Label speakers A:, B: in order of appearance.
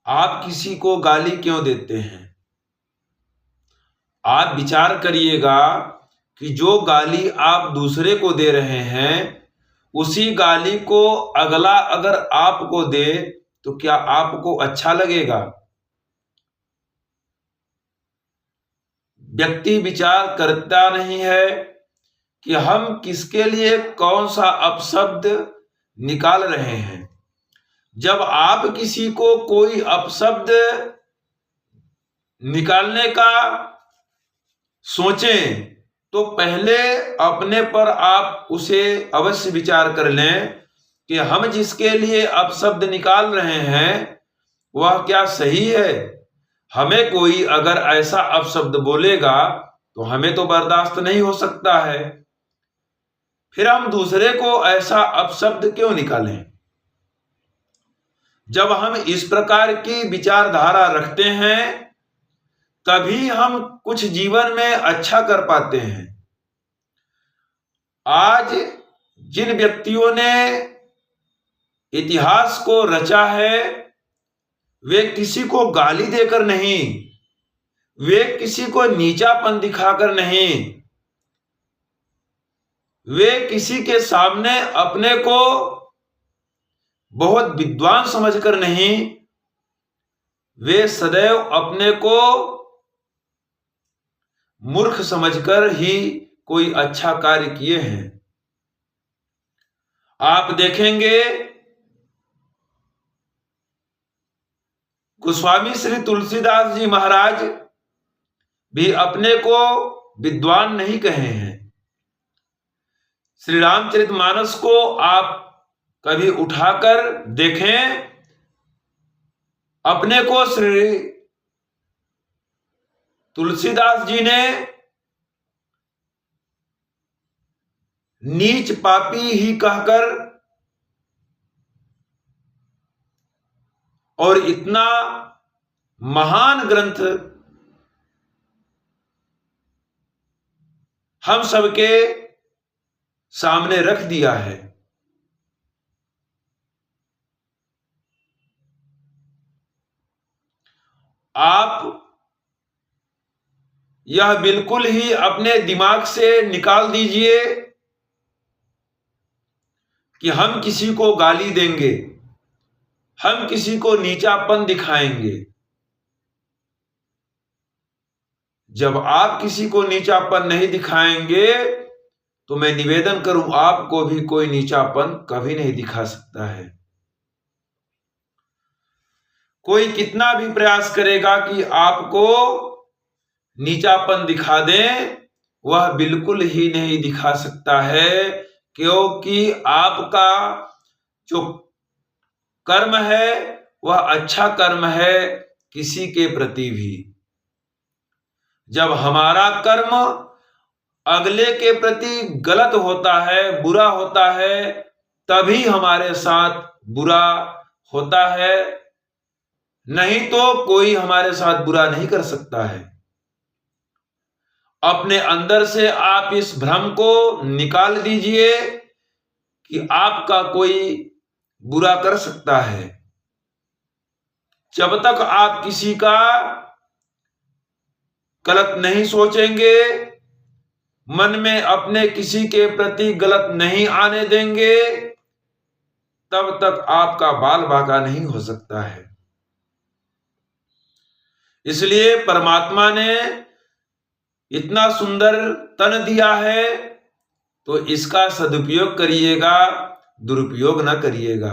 A: आप किसी को गाली क्यों देते हैं? आप विचार करिएगा कि जो गाली आप दूसरे को दे रहे हैं, उसी गाली को अगला अगर आपको दे तो क्या आपको अच्छा लगेगा? व्यक्ति विचार करता नहीं है कि हम किसके लिए कौन सा अपशब्द निकाल रहे हैं। जब आप किसी को कोई अपशब्द निकालने का सोचें तो पहले अपने पर आप उसे अवश्य विचार कर लें कि हम जिसके लिए अपशब्द निकाल रहे हैं वह क्या सही है। हमें कोई अगर ऐसा अपशब्द बोलेगा तो हमें तो बर्दाश्त नहीं हो सकता है, फिर हम दूसरे को ऐसा अपशब्द क्यों निकालें? जब हम इस प्रकार की विचारधारा रखते हैं तभी हम कुछ जीवन में अच्छा कर पाते हैं। आज जिन व्यक्तियों ने इतिहास को रचा है वे किसी को गाली देकर नहीं, वे किसी को नीचापन दिखाकर नहीं, वे किसी के सामने अपने को बहुत विद्वान समझकर नहीं, वे सदैव अपने को मूर्ख समझकर ही कोई अच्छा कार्य किए हैं। आप देखेंगे गोस्वामी श्री तुलसीदास जी महाराज भी अपने को विद्वान नहीं कहे हैं। श्री रामचरितमानस को आप कभी उठाकर देखें, अपने को श्री तुलसीदास जी ने नीच पापी ही कहकर और इतना महान ग्रंथ हम सबके सामने रख दिया है। आप यह बिल्कुल ही अपने दिमाग से निकाल दीजिए कि हम किसी को गाली देंगे, हम किसी को नीचापन दिखाएंगे। जब आप किसी को नीचापन नहीं दिखाएंगे तो मैं निवेदन करूं आपको भी कोई नीचापन कभी नहीं दिखा सकता है। कोई कितना भी प्रयास करेगा कि आपको नीचापन दिखा दें, वह बिल्कुल ही नहीं दिखा सकता है, क्योंकि आपका जो कर्म है वह अच्छा कर्म है किसी के प्रति भी। जब हमारा कर्म अगले के प्रति गलत होता है, बुरा होता है, तभी हमारे साथ बुरा होता है, नहीं तो कोई हमारे साथ बुरा नहीं कर सकता है। अपने अंदर से आप इस भ्रम को निकाल दीजिए कि आपका कोई बुरा कर सकता है। जब तक आप किसी का गलत नहीं सोचेंगे, मन में अपने किसी के प्रति गलत नहीं आने देंगे, तब तक आपका बाल बांका नहीं हो सकता है। इसलिए परमात्मा ने इतना सुंदर तन दिया है तो इसका सदुपयोग करिएगा, दुरुपयोग न करिएगा।